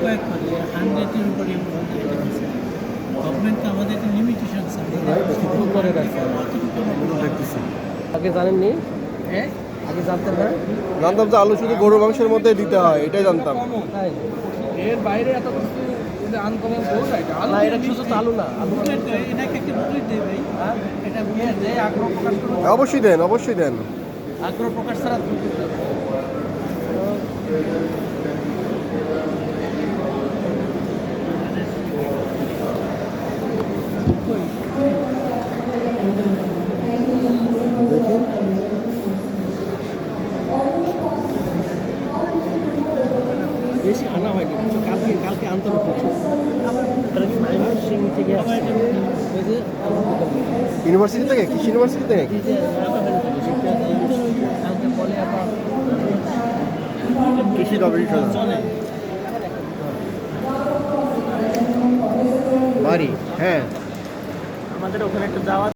কয়েকবারে 100-এর উপরে গভর্নমেন্ট তো আমাদের একটা লিমিটেশন করে রাখছে। দেখতেছি আগে জানেননি? হ্যাঁ আগে জানতেন না? জানতাম যে আলু শুধু গরু মাংসের মধ্যে দিতে হয়, এটাই জানতাম। তাই এর বাইরে এত কিছু আনকমন বলতে না, এটা শুধু তো আলু না, আলু এটাকে একটা বুকলেট দেয় ভাই। এটা দেয় আগ্রহ প্রকাশ করে অবশ্যই দেন, অবশ্যই দেন। আগ্রহ প্রকাশ ছাড়া বেশি আনা হয়নি, কালকে আনতে হবে। থেকে ইউনিভার্সিটি থেকে, কৃষি ইউনিভার্সিটি থেকে কি? কৃষি গবেষণা বাড়ি, হ্যাঁ। আমাদের ওখানে একটা যাওয়া